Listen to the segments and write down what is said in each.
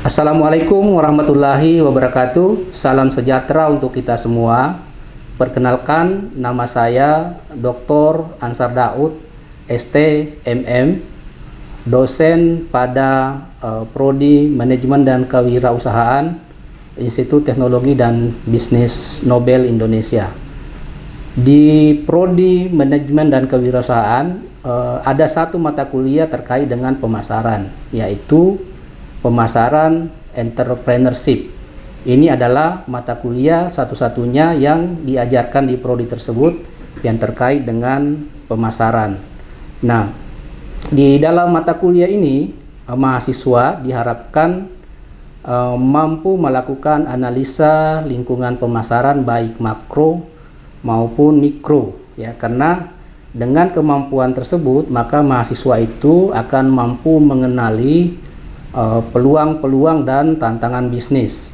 Assalamualaikum warahmatullahi wabarakatuh. Salam sejahtera untuk kita semua. Perkenalkan, nama saya Dr. Ansar Daud, ST MM, dosen pada Prodi Manajemen dan Kewirausahaan Institut Teknologi dan Bisnis Nobel Indonesia. Di Prodi Manajemen dan Kewirausahaan ada satu mata kuliah terkait dengan pemasaran, yaitu pemasaran entrepreneurship. Ini adalah mata kuliah satu-satunya yang diajarkan di prodi tersebut yang terkait dengan pemasaran. Nah, di dalam mata kuliah ini mahasiswa diharapkan mampu melakukan analisa lingkungan pemasaran baik makro maupun mikro, ya, karena dengan kemampuan tersebut maka mahasiswa itu akan mampu mengenali peluang-peluang dan tantangan bisnis.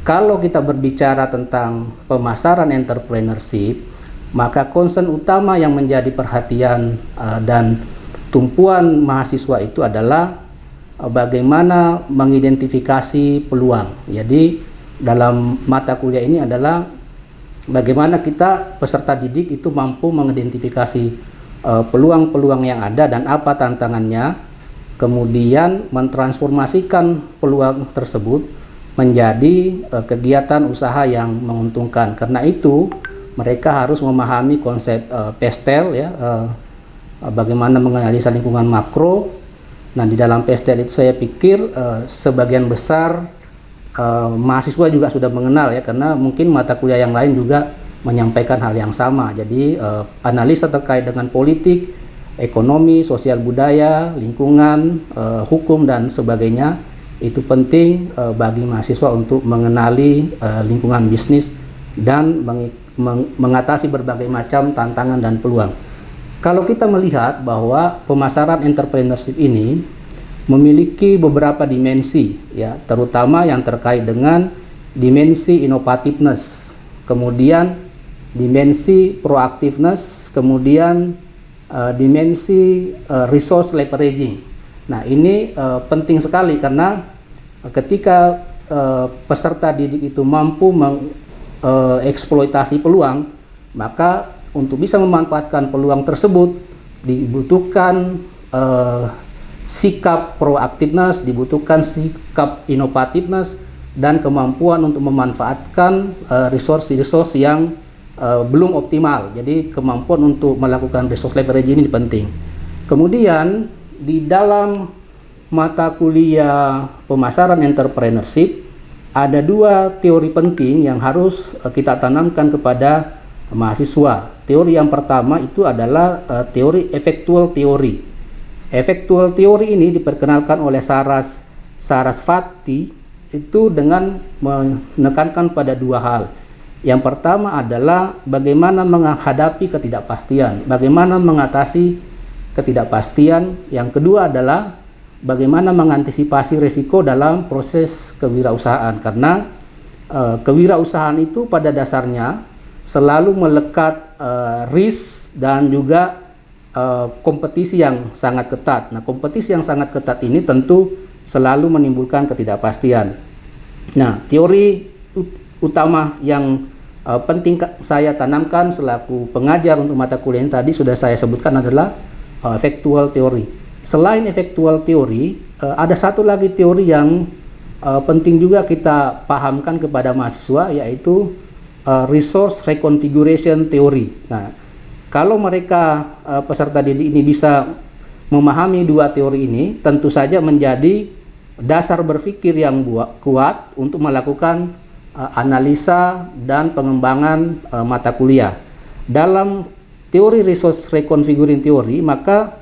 Kalau kita berbicara tentang pemasaran entrepreneurship, maka concern utama yang menjadi perhatian dan tumpuan mahasiswa itu adalah bagaimana mengidentifikasi peluang. Jadi dalam mata kuliah ini adalah bagaimana kita peserta didik itu mampu mengidentifikasi peluang-peluang yang ada dan apa tantangannya, kemudian mentransformasikan peluang tersebut menjadi kegiatan usaha yang menguntungkan. Karena itu mereka harus memahami konsep PESTEL, ya, bagaimana menganalisa lingkungan makro. Nah, di dalam PESTEL itu saya pikir sebagian besar mahasiswa juga sudah mengenal, ya, karena mungkin mata kuliah yang lain juga menyampaikan hal yang sama. Jadi analisa terkait dengan politik, ekonomi, sosial budaya, lingkungan, hukum dan sebagainya itu penting bagi mahasiswa untuk mengenali lingkungan bisnis dan mengatasi berbagai macam tantangan dan peluang. Kalau kita melihat bahwa pemasaran entrepreneurship ini memiliki beberapa dimensi, ya, terutama yang terkait dengan dimensi innovativeness, kemudian dimensi proactiveness, kemudian dimensi resource leveraging. Nah, ini penting sekali karena ketika peserta didik itu mampu mengeksploitasi peluang, maka untuk bisa memanfaatkan peluang tersebut dibutuhkan sikap proactiveness, dibutuhkan sikap innovativeness dan kemampuan untuk memanfaatkan resource yang belum optimal. Jadi kemampuan untuk melakukan resource leverage ini penting. Kemudian di dalam mata kuliah pemasaran entrepreneurship ada dua teori penting yang harus kita tanamkan kepada mahasiswa. Teori yang pertama itu adalah teori effectual theory. Effectual theory ini diperkenalkan oleh Sarasvati itu dengan menekankan pada dua hal. Yang pertama adalah bagaimana menghadapi ketidakpastian, bagaimana mengatasi ketidakpastian. Yang kedua adalah bagaimana mengantisipasi risiko dalam proses kewirausahaan. Karena kewirausahaan itu pada dasarnya selalu melekat risk dan juga kompetisi yang sangat ketat. Nah, kompetisi yang sangat ketat ini tentu selalu menimbulkan ketidakpastian. Nah, teori utama yang penting saya tanamkan selaku pengajar untuk mata kuliah yang tadi sudah saya sebutkan adalah effectual theory. Selain effectual theory, ada satu lagi teori yang penting juga kita pahamkan kepada mahasiswa, yaitu resource reconfiguration theory. Nah, kalau mereka peserta didik ini bisa memahami dua teori ini, tentu saja menjadi dasar berpikir yang kuat untuk melakukan analisa dan pengembangan mata kuliah. Dalam teori resource reconfiguring theory, maka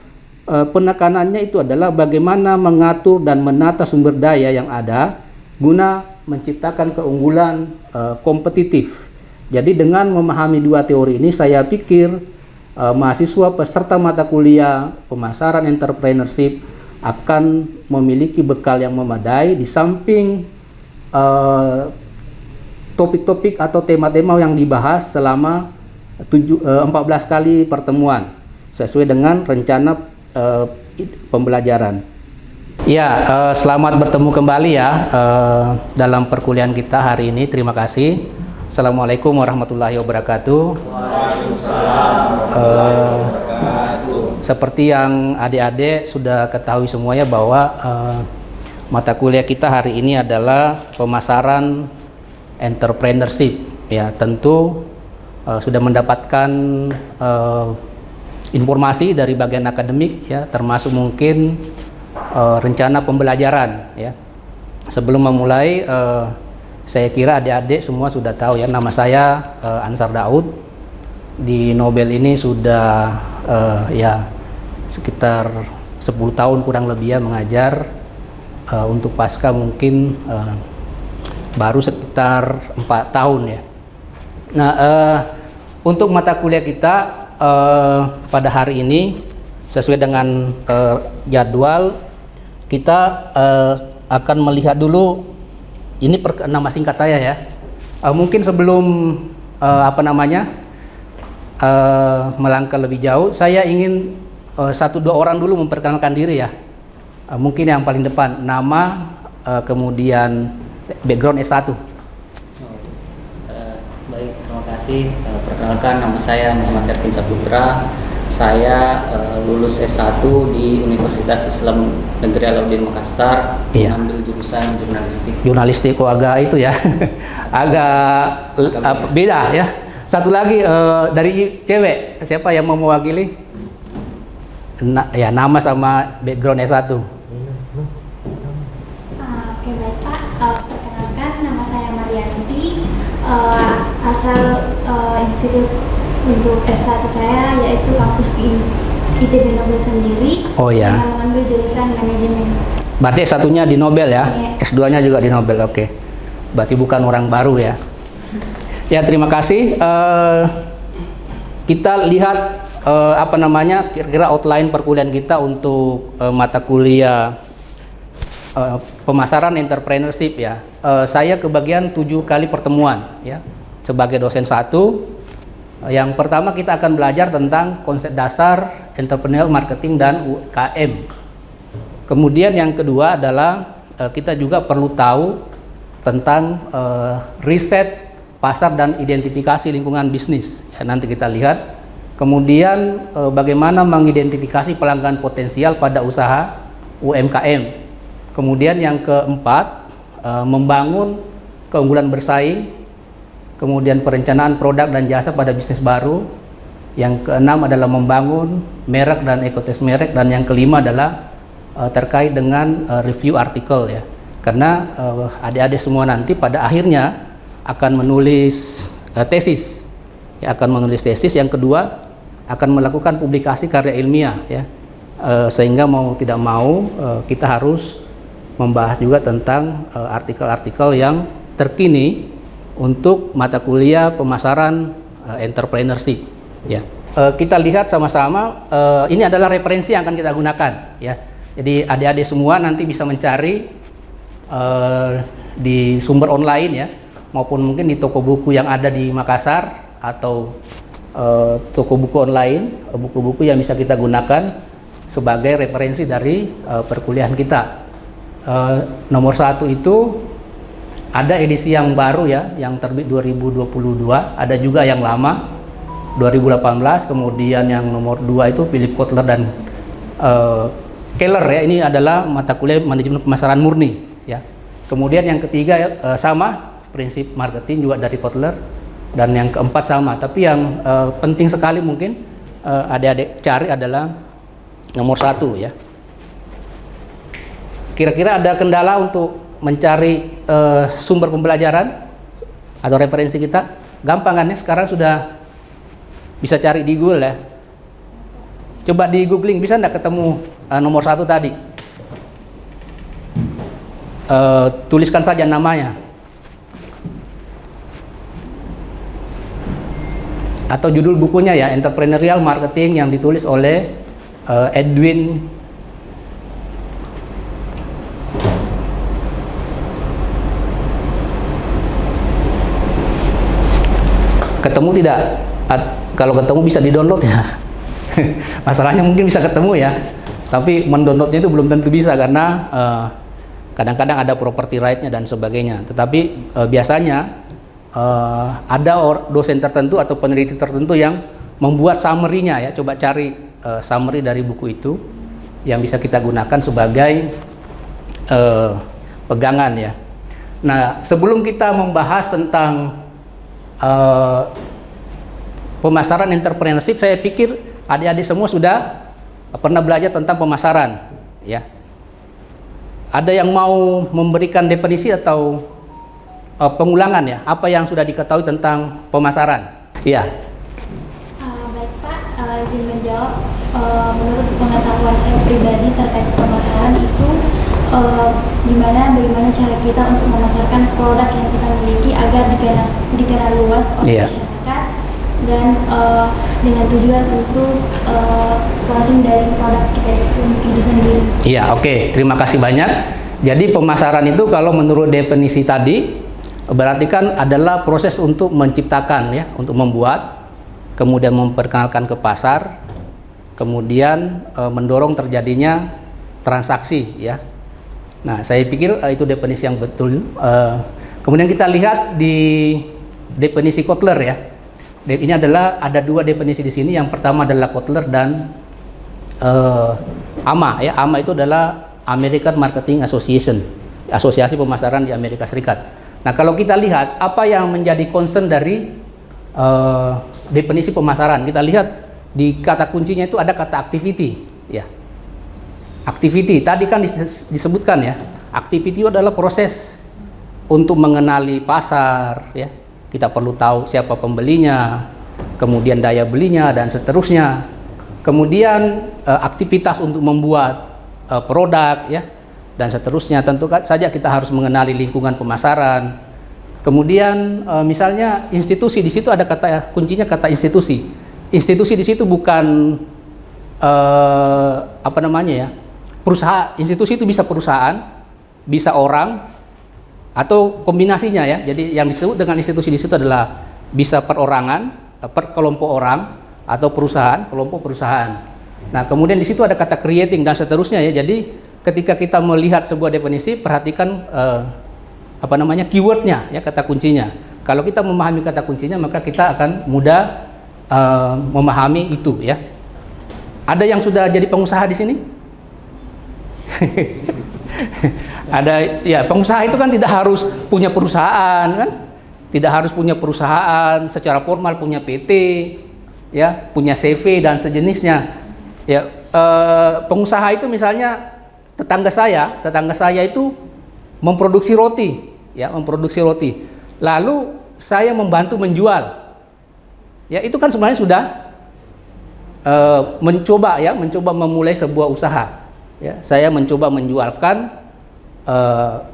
penekanannya itu adalah bagaimana mengatur dan menata sumber daya yang ada guna menciptakan keunggulan kompetitif. Jadi dengan memahami dua teori ini, saya pikir mahasiswa peserta mata kuliah pemasaran entrepreneurship akan memiliki bekal yang memadai di samping topik-topik atau tema-tema yang dibahas selama 14 kali pertemuan sesuai dengan rencana pembelajaran. Ya, selamat bertemu kembali ya dalam perkuliahan kita hari ini. Terima kasih. Assalamualaikum warahmatullahi wabarakatuh. Waalaikumsalam warahmatullahi. Seperti yang adik-adik sudah ketahui semuanya bahwa mata kuliah kita hari ini adalah pemasaran entrepreneurship. Ya, tentu sudah mendapatkan informasi dari bagian akademik ya, termasuk mungkin rencana pembelajaran ya. Sebelum memulai saya kira adik-adik semua sudah tahu ya, nama saya Ansar Daud. Di Nobel ini sudah ya sekitar 10 tahun kurang lebih ya mengajar. Untuk pasca mungkin baru sekitar 4 tahun ya. Nah, untuk mata kuliah kita pada hari ini sesuai dengan jadwal kita akan melihat dulu ini nama singkat saya ya. Mungkin sebelum melangkah lebih jauh, saya ingin 1-2 orang dulu memperkenalkan diri ya. Mungkin yang paling depan nama, kemudian background S1. Baik, terima kasih. Perkenalkan, nama saya Muhammad Erkin Saputra. Saya lulus S1 di Universitas Islam Negeri Alauddin Makassar, Iya. mengambil jurusan jurnalistik. Jurnalistik kok agak itu ya, agak beda ya. Satu lagi dari cewek, siapa yang mau mewakili? Ya, nama sama background S1. Oke, baik Pak. Perkenalkan, nama saya Marianti. Asal institut untuk S1 saya yaitu kampus di ITB Nobel sendiri. Oh ya. Dengan mengambil jurusan manajemen. Berarti S1-nya di Nobel ya? Iya. S2-nya juga di Nobel, oke. Berarti bukan orang baru ya? Ya, terima kasih. Kita lihat kira-kira outline perkuliahan kita untuk mata kuliah pemasaran entrepreneurship ya. Saya kebagian 7 kali pertemuan ya sebagai dosen 1. Yang pertama kita akan belajar tentang konsep dasar entrepreneurial marketing dan UKM. Kemudian yang kedua adalah kita juga perlu tahu tentang riset pasar dan identifikasi lingkungan bisnis ya, nanti kita lihat. Kemudian bagaimana mengidentifikasi pelanggan potensial pada usaha UMKM. Kemudian yang keempat membangun keunggulan bersaing. Kemudian perencanaan produk dan jasa pada bisnis baru. Yang keenam adalah membangun merek dan ekosistem merek, dan yang kelima adalah terkait dengan review artikel ya. Karena adik-adik semua nanti pada akhirnya akan menulis tesis. Ya, akan menulis tesis. Yang kedua akan melakukan publikasi karya ilmiah ya. Sehingga mau tidak mau kita harus membahas juga tentang artikel-artikel yang terkini untuk mata kuliah pemasaran entrepreneurship ya. Kita lihat sama-sama, ini adalah referensi yang akan kita gunakan ya. Jadi adik-adik semua nanti bisa mencari di sumber online ya, maupun mungkin di toko buku yang ada di Makassar atau toko buku online, buku-buku yang bisa kita gunakan sebagai referensi dari perkuliahan kita. Nomor 1 itu ada edisi yang baru ya, yang terbit 2022, ada juga yang lama 2018, kemudian yang nomor 2 itu Philip Kotler dan Keller ya. Ini adalah mata kuliah manajemen pemasaran murni ya. Kemudian yang ketiga sama prinsip marketing juga dari Kotler, dan yang keempat sama. Tapi yang penting sekali mungkin adik-adik cari adalah nomor 1 ya. Kira-kira ada kendala untuk mencari sumber pembelajaran atau referensi kita? Gampang kan ya, sekarang sudah bisa cari di Google ya. Coba di googling, bisa enggak ketemu nomor 1 tadi? Tuliskan saja namanya. Atau judul bukunya ya, Entrepreneurial Marketing, yang ditulis oleh Edwin ketemu tidak? Kalau ketemu bisa di-download ya. Masalahnya mungkin bisa ketemu ya. Tapi mendownloadnya itu belum tentu bisa karena kadang-kadang ada property right-nya dan sebagainya. Tetapi biasanya ada dosen tertentu atau peneliti tertentu yang membuat summary-nya ya. Coba cari summary dari buku itu yang bisa kita gunakan sebagai pegangan ya. Nah, sebelum kita membahas tentang pemasaran entrepreneurship, saya pikir adik-adik semua sudah pernah belajar tentang pemasaran ya. Ada yang mau memberikan definisi atau pengulangan ya, apa yang sudah diketahui tentang pemasaran? Iya. Baik Pak, izin menjawab. Menurut pengetahuan saya pribadi terkait pemasaran itu bagaimana cara kita untuk memasarkan produk yang kita miliki agar dikenal luas oleh masyarakat dan dengan tujuan untuk closing dari produk kita itu sendiri. Iya, oke. Terima kasih banyak. Jadi pemasaran itu kalau menurut definisi tadi berarti kan adalah proses untuk menciptakan ya, untuk membuat, kemudian memperkenalkan ke pasar, kemudian mendorong terjadinya transaksi ya. Nah, saya pikir itu definisi yang betul. Kemudian kita lihat di definisi Kotler ya. Ini adalah ada dua definisi di sini. Yang pertama adalah Kotler dan AMA ya. AMA itu adalah American Marketing Association, asosiasi pemasaran di Amerika Serikat. Nah, kalau kita lihat apa yang menjadi concern dari definisi pemasaran, kita lihat di kata kuncinya itu ada kata activity ya. Activity tadi kan disebutkan ya. Activity itu adalah proses untuk mengenali pasar ya. Kita perlu tahu siapa pembelinya, kemudian daya belinya dan seterusnya. Kemudian aktivitas untuk membuat produk ya dan seterusnya. Tentu saja kita harus mengenali lingkungan pemasaran. Kemudian misalnya institusi, di situ ada kata kuncinya kata institusi. Institusi di situ bukan apa namanya ya? Perusahaan. Institusi itu bisa perusahaan, bisa orang, atau kombinasinya ya. Jadi yang disebut dengan institusi di situ adalah bisa perorangan, per kelompok orang, atau perusahaan, kelompok perusahaan. Nah, kemudian di situ ada kata creating dan seterusnya ya. Jadi ketika kita melihat sebuah definisi, perhatikan apa namanya keywordnya ya, kata kuncinya. Kalau kita memahami kata kuncinya, maka kita akan mudah memahami itu ya. Ada yang sudah jadi pengusaha di sini? Ada ya, pengusaha itu kan tidak harus punya perusahaan kan, tidak harus punya perusahaan secara formal, punya PT ya, punya CV dan sejenisnya ya. Pengusaha itu misalnya tetangga saya itu memproduksi roti ya, memproduksi roti, lalu saya membantu menjual ya. Itu kan sebenarnya sudah mencoba memulai sebuah usaha ya. Saya mencoba menjualkan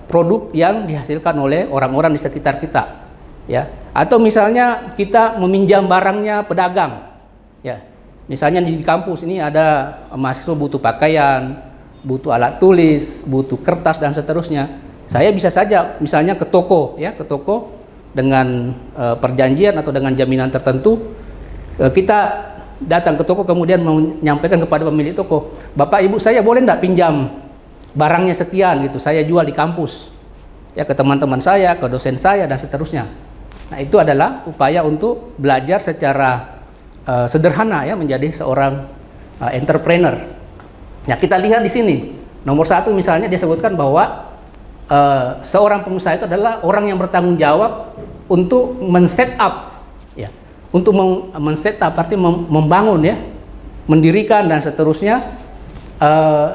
produk yang dihasilkan oleh orang-orang di sekitar kita ya. Atau misalnya kita meminjam barangnya pedagang ya. Misalnya di kampus ini ada mahasiswa butuh pakaian, butuh alat tulis, butuh kertas dan seterusnya. Saya bisa saja misalnya ke toko ya, ke toko dengan perjanjian atau dengan jaminan tertentu. Kita datang ke toko kemudian menyampaikan kepada pemilik toko, "Bapak Ibu, saya boleh enggak pinjam barangnya sekian gitu, saya jual di kampus ya, ke teman-teman saya, ke dosen saya dan seterusnya." Nah, itu adalah upaya untuk belajar secara sederhana ya, menjadi seorang entrepreneur. Nah, kita lihat di sini nomor 1 misalnya dia sebutkan bahwa seorang pengusaha itu adalah orang yang bertanggung jawab untuk men-set up ya, untuk men-set up artinya membangun ya, mendirikan dan seterusnya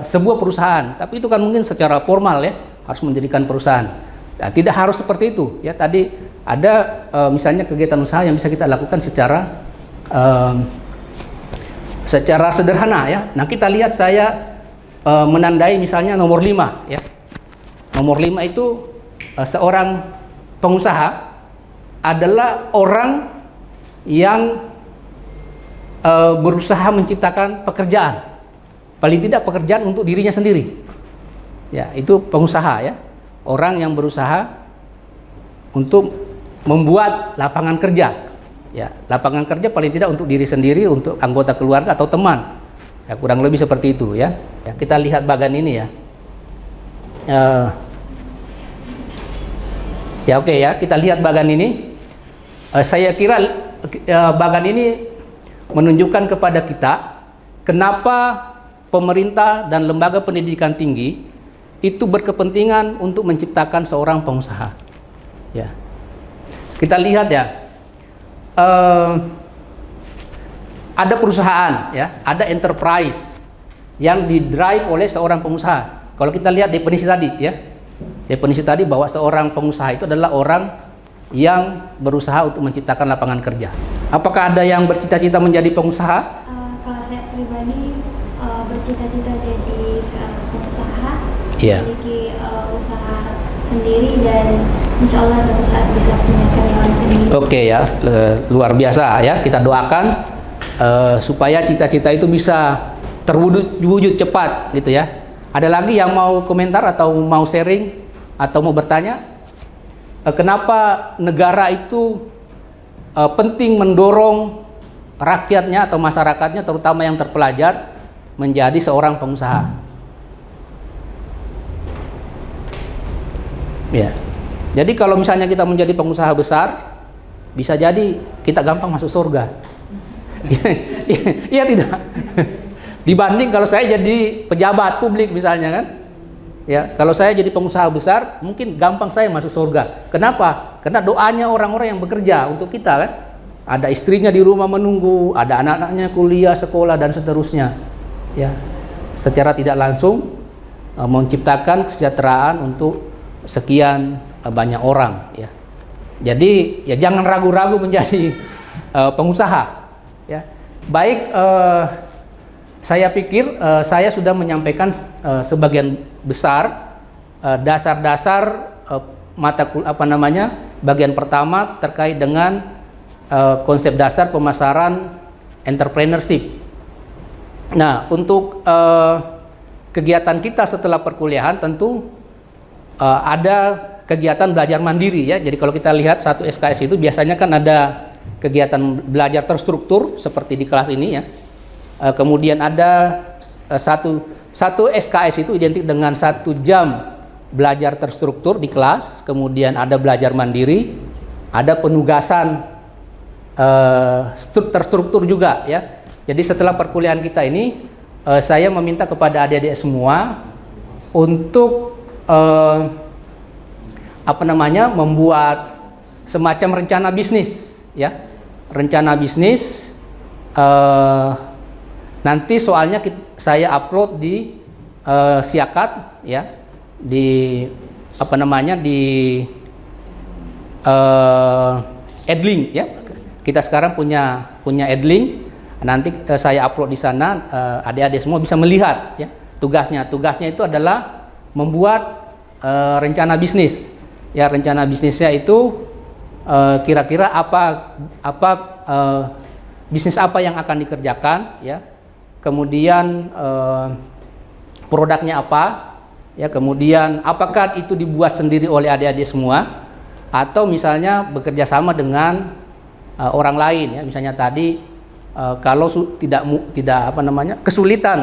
sebuah perusahaan. Tapi itu kan mungkin secara formal ya, harus mendirikan perusahaan. Nah, tidak harus seperti itu ya. Tadi ada misalnya kegiatan usaha yang bisa kita lakukan secara sederhana ya. Nah, kita lihat saya menandai misalnya nomor 5 ya. Nomor 5 itu seorang pengusaha adalah orang yang berusaha menciptakan pekerjaan. Paling tidak pekerjaan untuk dirinya sendiri. Ya, itu pengusaha ya. Orang yang berusaha untuk membuat lapangan kerja. Ya, lapangan kerja paling tidak untuk diri sendiri, untuk anggota keluarga atau teman. Ya, kurang lebih seperti itu ya. Ya, kita lihat bagan ini ya. Ya oke ya, kita lihat bagan ini. Saya kira bagan ini menunjukkan kepada kita kenapa pemerintah dan lembaga pendidikan tinggi itu berkepentingan untuk menciptakan seorang pengusaha. Ya, kita lihat ya, ada perusahaan, ya, ada enterprise yang didrive oleh seorang pengusaha. Kalau kita lihat definisi tadi, ya, definisi tadi bahwa seorang pengusaha itu adalah orang yang berusaha untuk menciptakan lapangan kerja. Apakah ada yang bercita-cita menjadi pengusaha? Kalau saya pribadi bercita-cita jadi seorang pengusaha, Iya. memiliki usaha sendiri dan insya Allah suatu saat bisa punya karyawan sendiri. Oke ya, luar biasa ya. Kita doakan supaya cita-cita itu bisa terwujud cepat gitu ya. Ada lagi yang mau komentar atau mau sharing atau mau bertanya? Kenapa negara itu penting mendorong rakyatnya atau masyarakatnya, terutama yang terpelajar, menjadi seorang pengusaha? Ya. Jadi kalau misalnya kita menjadi pengusaha besar, bisa jadi kita gampang masuk surga. Iya tidak? Dibanding kalau saya jadi pejabat publik misalnya kan. Ya, kalau saya jadi pengusaha besar, mungkin gampang saya masuk surga. Kenapa? Karena doanya orang-orang yang bekerja untuk kita kan. Ada istrinya di rumah menunggu, ada anak-anaknya kuliah, sekolah dan seterusnya. Ya. Secara tidak langsung menciptakan kesejahteraan untuk sekian banyak orang ya. Jadi ya jangan ragu-ragu menjadi pengusaha ya. Baik, saya pikir saya sudah menyampaikan sebagian besar dasar-dasar bagian pertama terkait dengan konsep dasar pemasaran entrepreneurship. Nah, untuk kegiatan kita setelah perkuliahan tentu ada kegiatan belajar mandiri ya. Jadi kalau kita lihat satu SKS itu biasanya kan ada kegiatan belajar terstruktur seperti di kelas ini ya. Kemudian ada satu SKS itu identik dengan 1 jam belajar terstruktur di kelas. Kemudian ada belajar mandiri, ada penugasan terstruktur juga ya. Jadi setelah perkuliahan kita ini saya meminta kepada adik-adik semua untuk membuat semacam rencana bisnis ya. Rencana bisnis nanti soalnya saya upload di Siakat ya, di Edlink ya. Kita sekarang punya Edlink. Nanti saya upload di sana, adik-adik semua bisa melihat ya tugasnya. Tugasnya itu adalah membuat rencana bisnis. Ya, rencana bisnisnya itu kira-kira bisnis apa yang akan dikerjakan ya. Kemudian produknya apa ya, kemudian apakah itu dibuat sendiri oleh adik-adik semua atau misalnya bekerja sama dengan orang lain ya. Misalnya tadi kalau kesulitan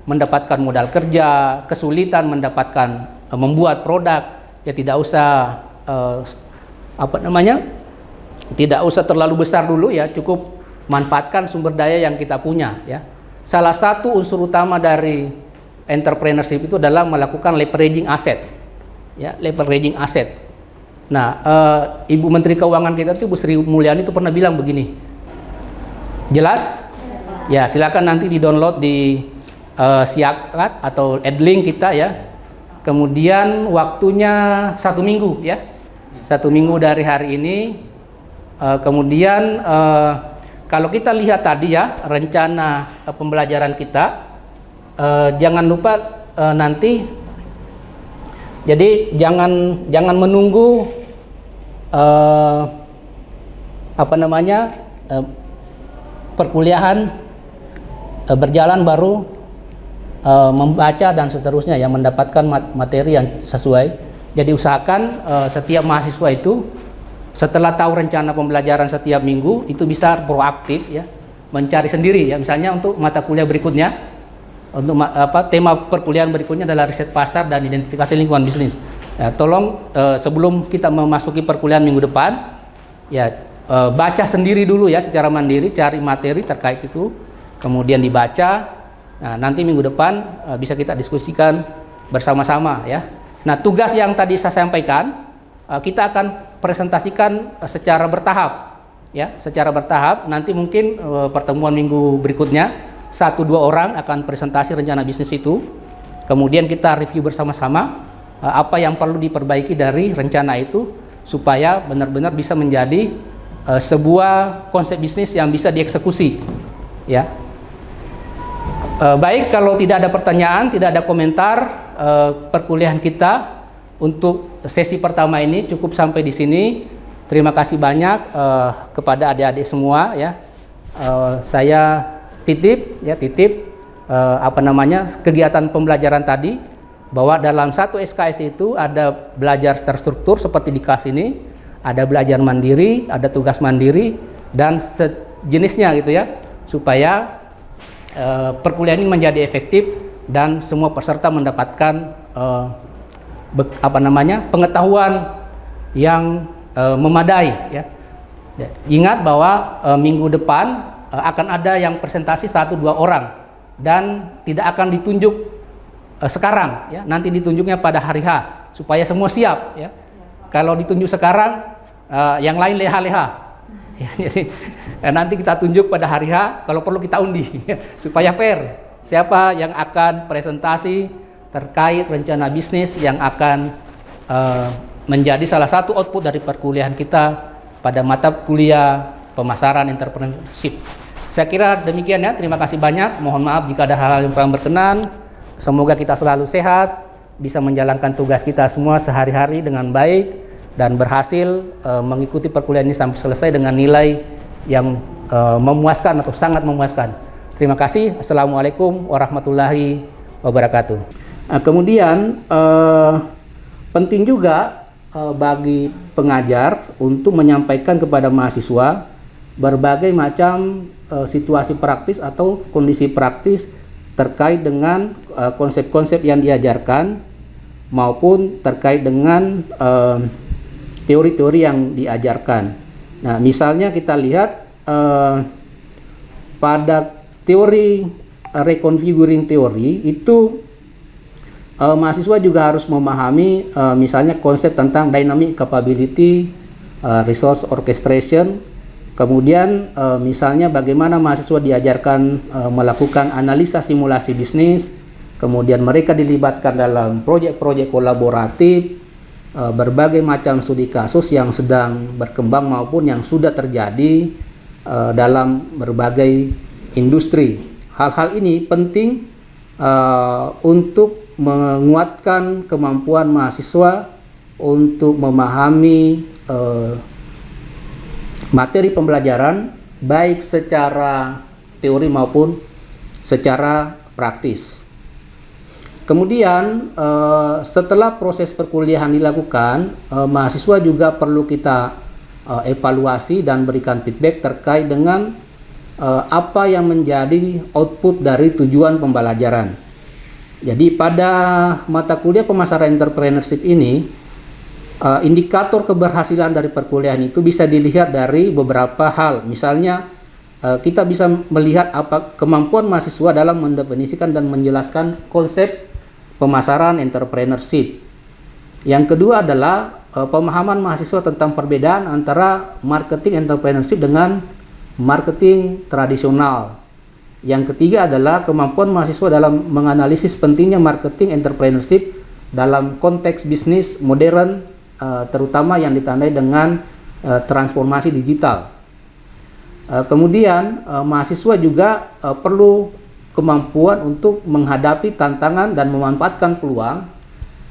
mendapatkan modal kerja, kesulitan mendapatkan membuat produk, ya tidak usah tidak usah terlalu besar dulu ya, cukup manfaatkan sumber daya yang kita punya ya. Salah satu unsur utama dari entrepreneurship itu adalah melakukan leveraging aset ya, leveraging aset. Nah, Ibu Menteri Keuangan kita itu Bu Sri Mulyani itu pernah bilang begini. Jelas? Ya, silakan nanti di-download di Siakat atau Edlink kita ya. Kemudian waktunya 1 minggu ya. 1 minggu dari hari ini. Kemudian kalau kita lihat tadi ya rencana pembelajaran kita, jangan lupa nanti, jadi jangan menunggu perkuliahan berjalan baru membaca dan seterusnya ya, mendapatkan materi yang sesuai. Jadi usahakan setiap mahasiswa itu setelah tahu rencana pembelajaran setiap minggu itu bisa proaktif ya, mencari sendiri ya, misalnya untuk mata kuliah berikutnya tema perkuliahan berikutnya adalah riset pasar dan identifikasi lingkungan bisnis. Ya, tolong sebelum kita memasuki perkuliahan minggu depan, ya baca sendiri dulu ya secara mandiri, cari materi terkait itu, kemudian dibaca. Nah, nanti minggu depan bisa kita diskusikan bersama-sama ya. Nah, tugas yang tadi saya sampaikan kita akan presentasikan secara bertahap ya, secara bertahap. Nanti mungkin pertemuan minggu berikutnya 1-2 orang akan presentasi rencana bisnis itu. Kemudian kita review bersama-sama apa yang perlu diperbaiki dari rencana itu supaya benar-benar bisa menjadi sebuah konsep bisnis yang bisa dieksekusi ya. Baik, kalau tidak ada pertanyaan, tidak ada komentar, perkuliahan kita untuk sesi pertama ini cukup sampai di sini. Terima kasih banyak kepada adik-adik semua ya. Saya titip kegiatan pembelajaran tadi, bahwa dalam satu SKS itu ada belajar terstruktur seperti di kelas ini, ada belajar mandiri, ada tugas mandiri dan sejenisnya gitu ya, supaya perkuliahan ini menjadi efektif dan semua peserta mendapatkan pengetahuan yang memadai ya. Ingat bahwa minggu depan akan ada yang presentasi 1-2 orang dan tidak akan ditunjuk sekarang ya, nanti ditunjuknya pada hari H supaya semua siap ya. Kalau ditunjuk sekarang yang lain leha-leha ya, jadi nanti kita tunjuk pada hari H, kalau perlu kita undi ya, supaya fair siapa yang akan presentasi terkait rencana bisnis yang akan menjadi salah satu output dari perkuliahan kita pada mata kuliah pemasaran entrepreneurship. Saya kira demikian ya, terima kasih banyak. Mohon maaf jika ada hal-hal yang kurang berkenan. Semoga kita selalu sehat, bisa menjalankan tugas kita semua sehari-hari dengan baik dan berhasil mengikuti perkuliahan ini sampai selesai dengan nilai yang memuaskan atau sangat memuaskan. Terima kasih. Assalamualaikum warahmatullahi wabarakatuh. Kemudian penting juga bagi pengajar untuk menyampaikan kepada mahasiswa berbagai macam situasi praktis atau kondisi praktis terkait dengan konsep-konsep yang diajarkan maupun terkait dengan teori-teori yang diajarkan. Nah, misalnya kita lihat pada teori reconfiguring teori itu mahasiswa juga harus memahami misalnya konsep tentang dynamic capability, resource orchestration. Kemudian misalnya bagaimana mahasiswa diajarkan melakukan analisa simulasi bisnis, kemudian mereka dilibatkan dalam proyek-proyek kolaboratif, berbagai macam studi kasus yang sedang berkembang maupun yang sudah terjadi dalam berbagai industri. Hal-hal ini penting untuk menguatkan kemampuan mahasiswa untuk memahami materi pembelajaran baik secara teori maupun secara praktis. Kemudian setelah proses perkuliahan dilakukan, mahasiswa juga perlu kita evaluasi dan berikan feedback terkait dengan apa yang menjadi output dari tujuan pembelajaran. Jadi pada mata kuliah pemasaran entrepreneurship ini, indikator keberhasilan dari perkuliahan itu bisa dilihat dari beberapa hal. Misalnya kita bisa melihat apa kemampuan mahasiswa dalam mendefinisikan dan menjelaskan konsep pemasaran entrepreneurship. Yang kedua adalah pemahaman mahasiswa tentang perbedaan antara marketing entrepreneurship dengan marketing tradisional. Yang ketiga adalah kemampuan mahasiswa dalam menganalisis pentingnya marketing entrepreneurship dalam konteks bisnis modern, terutama yang ditandai dengan transformasi digital. Kemudian mahasiswa juga perlu kemampuan untuk menghadapi tantangan dan memanfaatkan peluang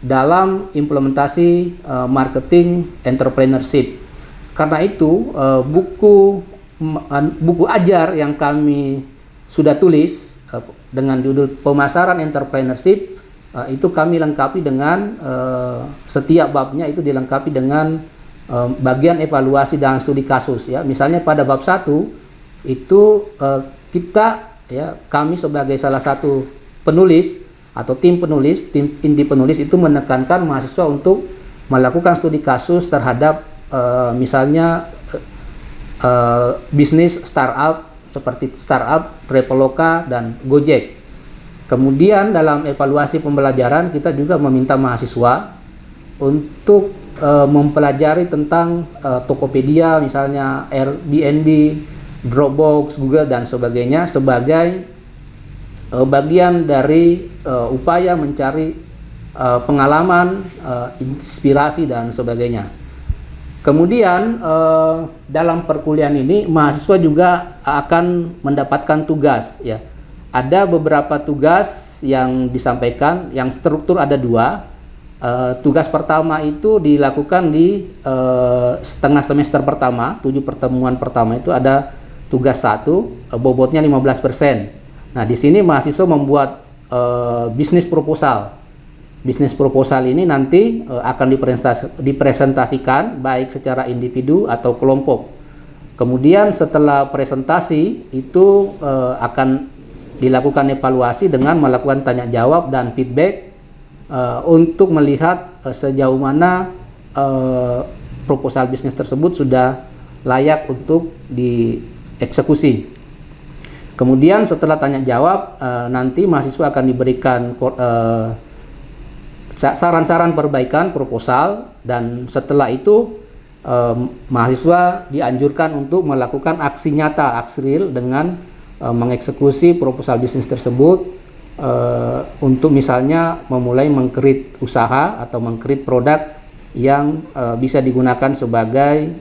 dalam implementasi marketing entrepreneurship. Karena itu buku ajar yang kami sudah tulis dengan judul Pemasaran Entrepreneurship itu kami lengkapi dengan setiap babnya itu dilengkapi dengan bagian evaluasi dan studi kasus ya. Misalnya pada bab 1 itu kami sebagai salah satu penulis atau tim inti penulis itu menekankan mahasiswa untuk melakukan studi kasus terhadap misalnya bisnis startup seperti startup, Traveloka, dan Gojek. Kemudian dalam evaluasi pembelajaran kita juga meminta mahasiswa untuk mempelajari tentang Tokopedia, misalnya Airbnb, Dropbox, Google, dan sebagainya sebagai bagian dari upaya mencari pengalaman, inspirasi, dan sebagainya. Kemudian dalam perkuliahan ini mahasiswa juga akan mendapatkan tugas, ya. Ada beberapa tugas yang disampaikan, yang struktur ada 2. Tugas pertama itu dilakukan di setengah semester pertama, 7 pertemuan pertama itu ada tugas 1, bobotnya 15%. Nah, di sini mahasiswa membuat bisnis proposal. Bisnis proposal ini nanti akan dipresentasikan baik secara individu atau kelompok. Kemudian setelah presentasi itu akan dilakukan evaluasi dengan melakukan tanya jawab dan feedback untuk melihat sejauh mana proposal bisnis tersebut sudah layak untuk dieksekusi. Kemudian setelah tanya jawab nanti mahasiswa akan diberikan saran-saran perbaikan proposal, dan setelah itu mahasiswa dianjurkan untuk melakukan aksi nyata, aksi real dengan mengeksekusi proposal bisnis tersebut untuk misalnya memulai meng-create usaha atau meng-create produk yang bisa digunakan sebagai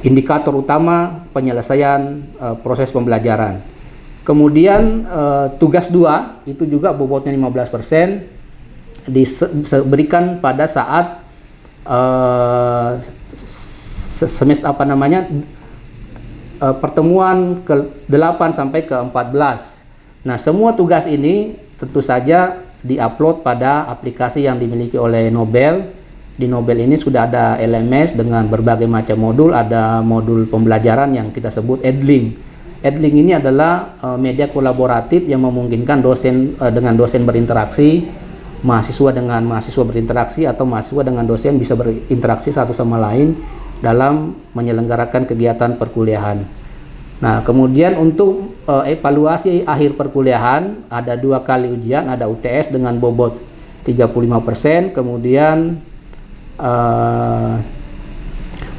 indikator utama penyelesaian proses pembelajaran. Kemudian tugas 2 itu juga bobotnya 15% diberikan pada saat semester pertemuan ke-8 sampai ke-14. Nah, semua tugas ini tentu saja diupload pada aplikasi yang dimiliki oleh Nobel. Di Nobel ini sudah ada LMS dengan berbagai macam modul, ada modul pembelajaran yang kita sebut Edlink. Edlink ini adalah media kolaboratif yang memungkinkan dosen dengan dosen berinteraksi, mahasiswa dengan mahasiswa berinteraksi, atau mahasiswa dengan dosen bisa berinteraksi satu sama lain dalam menyelenggarakan kegiatan perkuliahan. Nah, kemudian untuk evaluasi akhir perkuliahan ada 2 kali ujian, ada UTS dengan bobot 35%, kemudian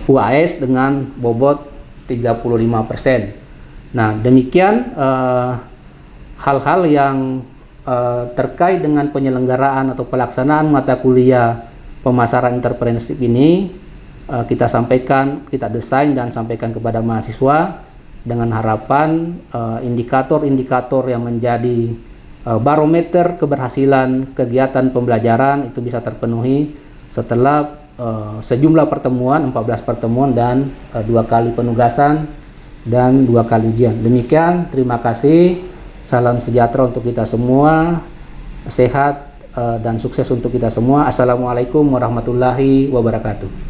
UAS dengan bobot 35%. Nah, demikian hal-hal yang terkait dengan penyelenggaraan atau pelaksanaan mata kuliah pemasaran entrepreneurship ini kita sampaikan, kita desain dan sampaikan kepada mahasiswa dengan harapan indikator-indikator yang menjadi barometer keberhasilan kegiatan pembelajaran itu bisa terpenuhi setelah sejumlah pertemuan, 14 pertemuan dan 2 kali penugasan dan 2 kali ujian. Demikian, terima kasih. Salam sejahtera untuk kita semua, sehat dan sukses untuk kita semua. Assalamualaikum warahmatullahi wabarakatuh.